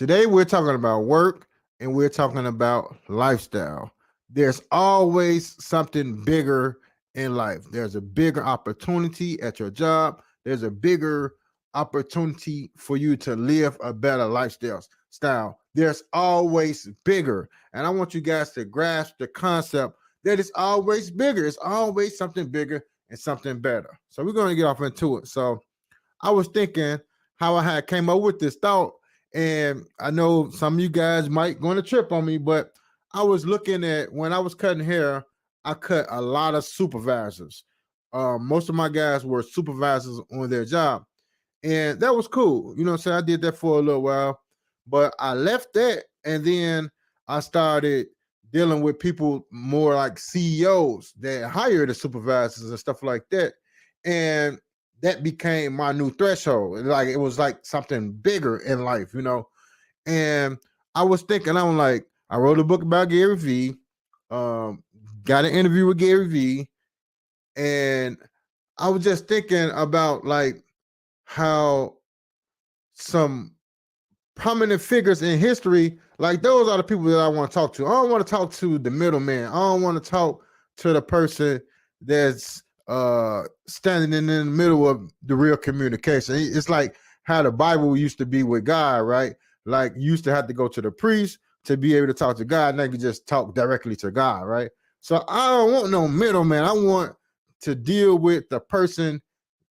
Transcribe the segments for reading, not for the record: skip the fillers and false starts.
Today we're talking about work and we're talking about lifestyle. There's always something bigger in life. There's a bigger opportunity at your job. There's a bigger opportunity for you to live a better lifestyle. There's always bigger. And I want you guys to grasp the concept that it's always bigger. It's always something bigger and something better. So we're going to get off into it. So I was thinking how I had came up with this thought, and I know some of you guys might going to trip on me, but I was looking at when I was cutting hair, I cut a lot of supervisors. Most of my guys were supervisors on their job, and that was cool. You know what I'm saying? I did that for a little while, but I left that, and then I started dealing with people more like CEOs that hire the supervisors and stuff like that. And that became my new threshold. Like it was like something bigger in life, you know. And I was thinking, I'm like, I wrote a book about Gary Vee, got an interview with Gary Vee, and I was just thinking about like how some prominent figures in history, like those are the people that I want to talk to. I don't want to talk to the middleman. I don't want to talk to the person that's standing in the middle of the real communication. It's like how the Bible used to be with God, right? Like you used to have to go to the priest to be able to talk to God. Now you can just talk directly to God, right? So I don't want no middleman. I want to deal with the person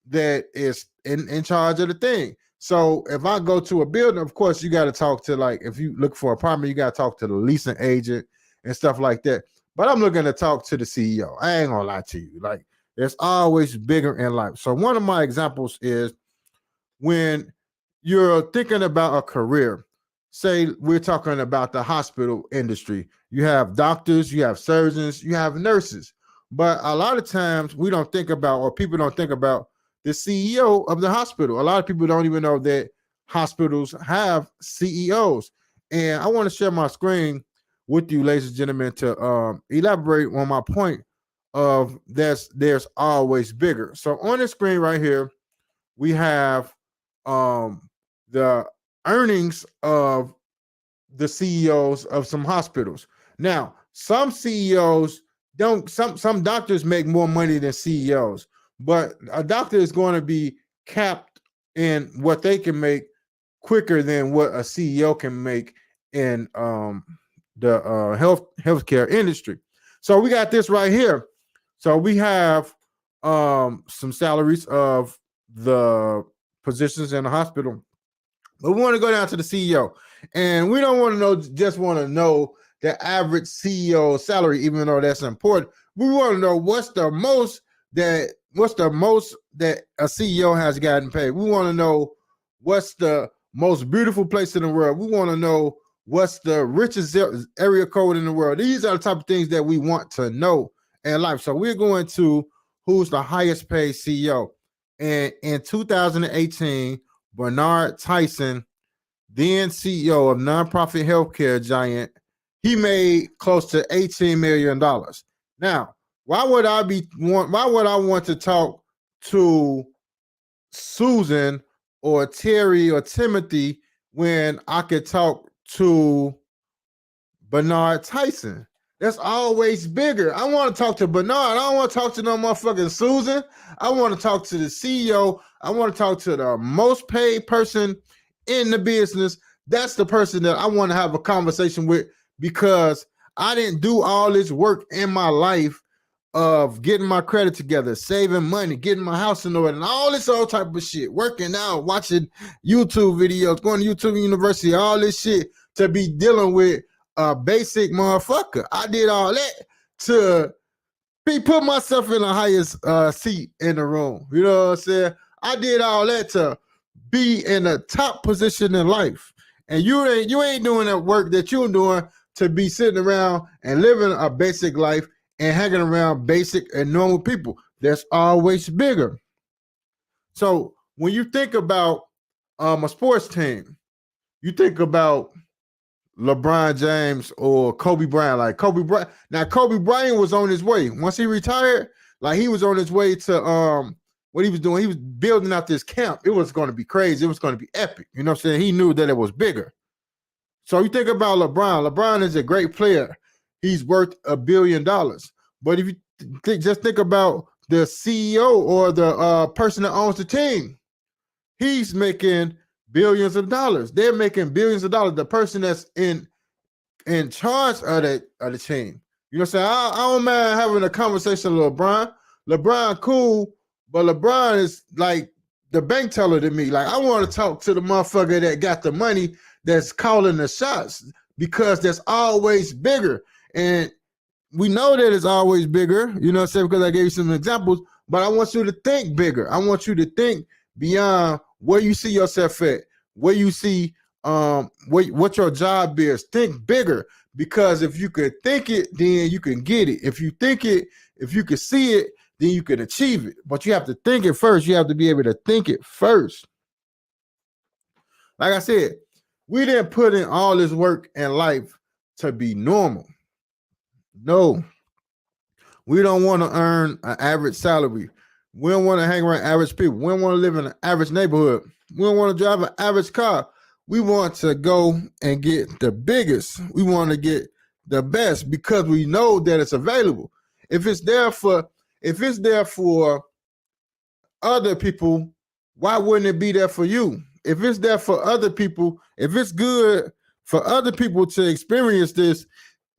that is in charge of the thing. So if I go to a building, of course, you got to talk to, like, if you look for an apartment, you got to talk to the leasing agent and stuff like that. But I'm looking to talk to the CEO. I ain't gonna lie to you. Like, there's always bigger in life. So one of my examples is when you're thinking about a career, say we're talking about the hospital industry. You have doctors, you have surgeons, you have nurses. But a lot of times we don't think about, or people don't think about, the CEO of the hospital. A lot of people don't even know that hospitals have CEOs. And I want to share my screen with you, ladies and gentlemen, to elaborate on my point of there's always bigger. So on the screen right here, we have the earnings of the CEOs of some hospitals. Now, some CEOs don't, some doctors make more money than CEOs, but a doctor is going to be capped in what they can make quicker than what a CEO can make in the healthcare industry. So we got this right here. So we have some salaries of the positions in the hospital, but we want to go down to the CEO, and we don't want to know, just want to know the average CEO salary, even though that's important. We want to know what's the most that a CEO has gotten paid. We want to know what's the most beautiful place in the world. We want to know what's the richest area code in the world. These are the type of things that we want to know in life. So we're going to who's the highest paid CEO. And in 2018, Bernard Tyson, then CEO of nonprofit healthcare giant, he made close to $18 million. Now, why would I want to talk to Susan or Terry or Timothy when I could talk to Bernard Tyson? That's always bigger. I want to talk to Bernard. I don't want to talk to no motherfucking Susan. I want to talk to the CEO. I want to talk to the most paid person in the business. That's the person that I want to have a conversation with, because I didn't do all this work in my life of getting my credit together, saving money, getting my house in order, and all this old type of shit, working out, watching YouTube videos, going to YouTube University, all this shit, to be dealing with a basic motherfucker. I did all that to put myself in the highest seat in the room. You know what I'm saying? I did all that to be in a top position in life. And you ain't doing that work that you're doing to be sitting around and living a basic life and hanging around basic and normal people. That's always bigger. So when you think about a sports team, you think about LeBron James or Kobe Bryant. Like Kobe Bryant. Now Kobe Bryant was on his way. Once he retired, like he was on his way to what he was doing. He was building out this camp. It was going to be crazy. It was going to be epic. You know what I'm saying? He knew that it was bigger. So you think about LeBron. LeBron is a great player. He's worth $1 billion. But if you just think about the CEO or the person that owns the team, he's making billions of dollars. They're making billions of dollars. The person that's in charge of the team. You know what I'm saying? I don't mind having a conversation with LeBron. LeBron cool, but LeBron is like the bank teller to me. Like I want to talk to the motherfucker that got the money that's calling the shots because that's always bigger. And we know that it's always bigger, you know what I'm saying? Because I gave you some examples, but I want you to think bigger. I want you to think beyond where you see yourself at, where you see what your job is. Think bigger, because if you could think it, then you can get it. If you think it, if you can see it, then you can achieve it. But you have to think it first. You have to be able to think it first. Like I said, we didn't put in all this work in life to be normal. No, we don't want to earn an average salary. We don't want to hang around average people. We don't want to live in an average neighborhood. We don't want to drive an average car. We want to go and get the biggest. We want to get the best because we know that it's available. If it's there for other people, why wouldn't it be there for you? If it's there for other people, if it's good for other people to experience this,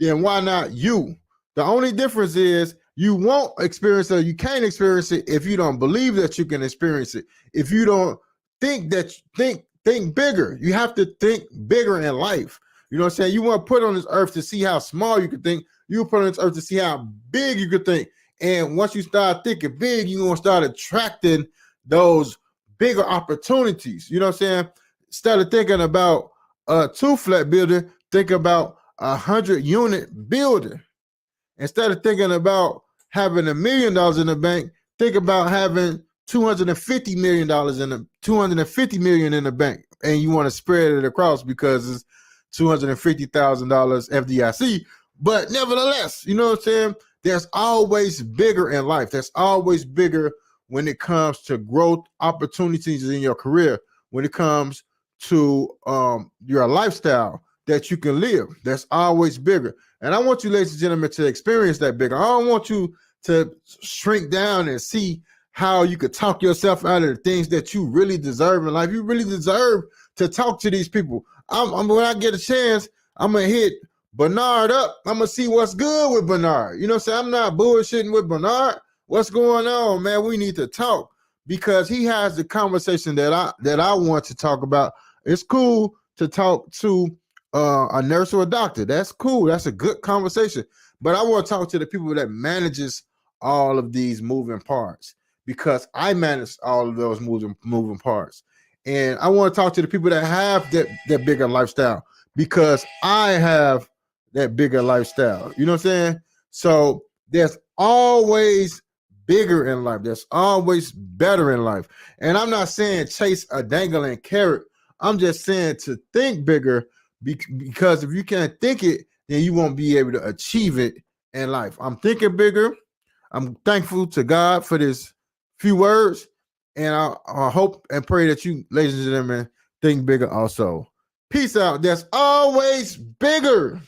then why not you? The only difference is you won't experience it, you can't experience it if you don't believe that you can experience it. If you don't think bigger. You have to think bigger in life. You know what I'm saying? You want to put on this earth to see how small you can think. You put on this earth to see how big you can think. And once you start thinking big, you're going to start attracting those bigger opportunities. You know what I'm saying? Instead of thinking about a 2-flat building, think about a 100-unit building. Instead of thinking about having $1 million in the bank, think about having $250 million $250 million in the bank, and you want to spread it across because it's $250,000 FDIC. But nevertheless, you know what I'm saying? There's always bigger in life. There's always bigger when it comes to growth opportunities in your career, when it comes to your lifestyle that you can live. That's always bigger. And I want you, ladies and gentlemen, to experience that bigger. I don't want you to shrink down and see how you could talk yourself out of the things that you really deserve in life. You really deserve to talk to these people. When I get a chance, I'm going to hit Bernard up. I'm going to see what's good with Bernard. You know what I'm saying? I'm not bullshitting with Bernard. What's going on, man? We need to talk because he has the conversation that I want to talk about. It's cool to talk to a nurse or a doctor. That's cool. That's a good conversation. But I want to talk to the people that manages all of these moving parts, because I manage all of those moving parts. And I want to talk to the people that have that bigger lifestyle, because I have that bigger lifestyle. You know what I'm saying? So there's always bigger in life. There's always better in life. And I'm not saying chase a dangling carrot. I'm just saying to think bigger, because if you can't think it, then you won't be able to achieve it in life. I'm thinking bigger. I'm thankful to God for this few words, and I hope and pray that you, ladies and gentlemen, think bigger also. Peace out. There's always bigger.